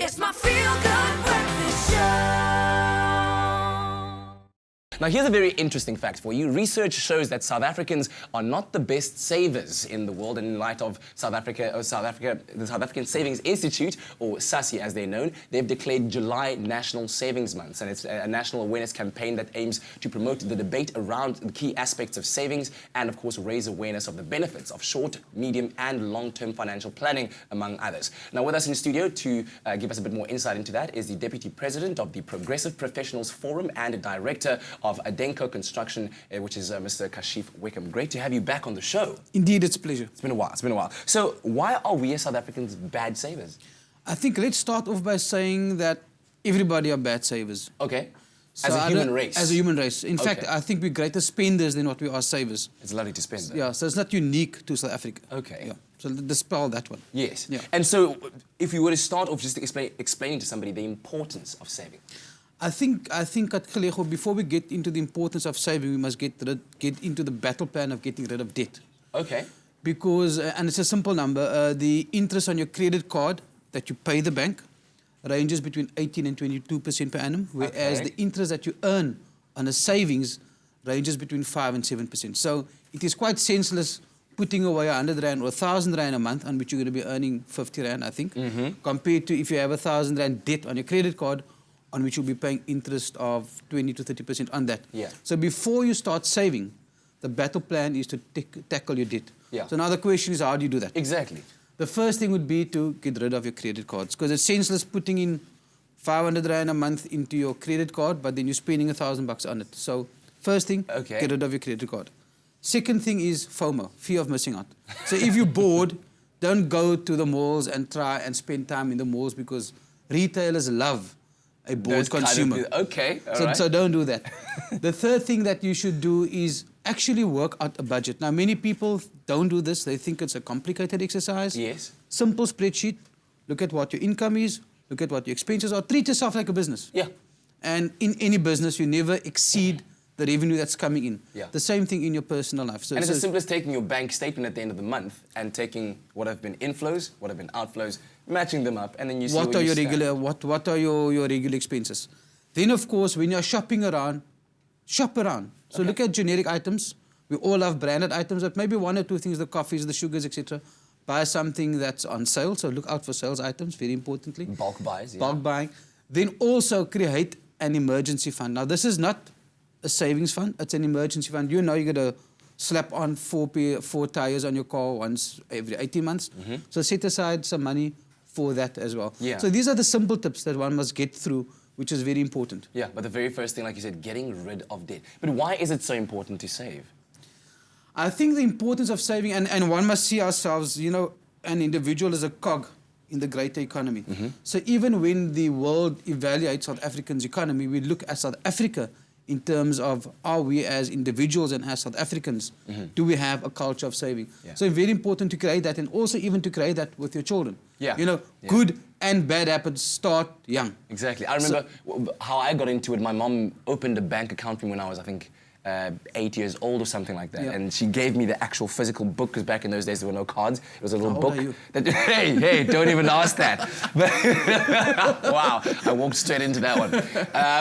It's my feel-good breakfast show. Now, here's a very interesting fact for you. Research shows that South Africans are not the best savers in the world. And in light of the South African Savings Institute, or SASSI as they're known, they've declared July National Savings Month. And it's a national awareness campaign that aims to promote the debate around the key aspects of savings and, of course, raise awareness of the benefits of short, medium, and long-term financial planning, among others. Now, with us in the studio to give us a bit more insight into that is the Deputy President of the Progressive Professionals Forum and Director of Adenko Construction, which is Mr. Kashif Wicomb. Great to have you back on the show. Indeed, it's a pleasure. It's been a while. So why are we as South Africans bad savers? I think let's start off by saying that everybody are bad savers. Okay. So as a human race? As a human race. In fact, I think we're greater spenders than what we are savers. It's lovely to spend, though. Yeah, so it's not unique to South Africa. Okay. Yeah. So dispel that one. Yes. Yeah. And so if you were to start off just explaining to somebody the importance of saving. I think at Kashif, before we get into the importance of saving, we must get into the battle plan of getting rid of debt. Okay. Because, and it's a simple number, the interest on your credit card that you pay the bank ranges between 18 and 22% per annum, whereas the interest that you earn on a savings ranges between 5 and 7%. So it is quite senseless putting away 100 Rand or 1,000 Rand a month on which you're going to be earning 50 Rand, I think, compared to if you have 1,000 Rand debt on your credit card, on which you'll be paying interest of 20 to 30% on that. Yeah. So before you start saving, the battle plan is to tackle your debt. Yeah. So now the question is, how do you do that? Exactly. The first thing would be to get rid of your credit cards, because it's senseless putting in 500 Rand a month into your credit card, but then you're spending $1,000 on it. So first thing, get rid of your credit card. Second thing is FOMO, fear of missing out. So if you're bored, don't go to the malls and try and spend time in the malls, because retailers love a bored consumer. So don't do that. The third thing that you should do is actually work out a budget. Now, many people don't do this. They think it's a complicated exercise. Yes. Simple spreadsheet. Look at what your income is. Look at what your expenses are. Treat yourself like a business. Yeah. And in any business, you never exceed the revenue that's coming in. Yeah. The same thing in your personal life. So, and it's as simple as taking your bank statement at the end of the month and taking what have been inflows, what have been outflows, matching them up, and then you see what are your regular expenses. Then, of course, when you're shopping around, shop around. So look at generic items. We all love branded items, but maybe one or two things, the coffees, the sugars, etc. Buy something that's on sale. So look out for sales items, very importantly. Bulk buys, Bulk buying. Then also create an emergency fund. Now, this is not a savings fund. It's an emergency fund. You know you're going to slap on four tires on your car once every 18 months. So set aside some money for that as well. Yeah. So these are the simple tips that one must get through, which is very important. Yeah, but the very first thing, like you said, getting rid of debt. But why is it so important to save? I think the importance of saving, and one must see ourselves, you know, an individual as a cog in the greater economy. So even when the world evaluates South Africa's economy, we look at South Africa in terms of, are we as individuals and as South Africans, do we have a culture of saving? Yeah. So it's very important to create that, and also even to create that with your children. Yeah. You know, good and bad habits start young. Exactly. I remember how I got into it. My mom opened a bank account for me when I was, I think, 8 years old or something like that. Yeah. And she gave me the actual physical book, because back in those days there were no cards. It was a little book. Hey, don't even ask that. Wow, I walked straight into that one.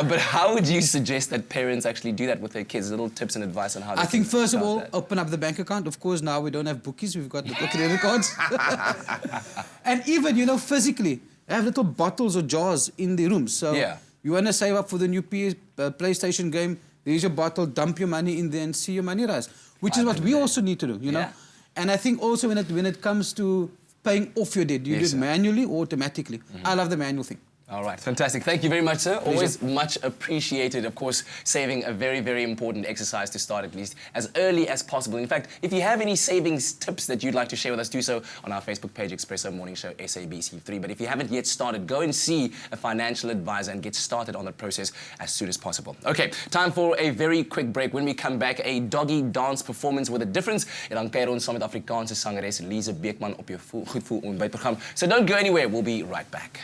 But how would you suggest that parents actually do that with their kids? Little tips and advice on how they I think first of all, that. Open up the bank account. Of course, now we don't have bookies, we've got little credit cards. And even, you know, physically, have little bottles or jars in the rooms. So you want to save up for the new PlayStation game, there's your bottle, dump your money in there and see your money rise, which is what we also need to do, you know. And I think also when it comes to paying off your debt, you do it manually or automatically. I love the manual thing. All right, fantastic. Thank you very much, sir. Always much appreciated. Of course, saving a very, very important exercise to start at least as early as possible. In fact, if you have any savings tips that you'd like to share with us, do so on our Facebook page, Expresso Morning Show SABC3. But if you haven't yet started, go and see a financial advisor and get started on the process as soon as possible. Okay, time for a very quick break. When we come back, a doggy dance performance with a difference. En dan kuier ons saam met Afrikaanse sangeres Leigh-anne op jou goed voel ontbytprogram. So don't go anywhere. We'll be right back.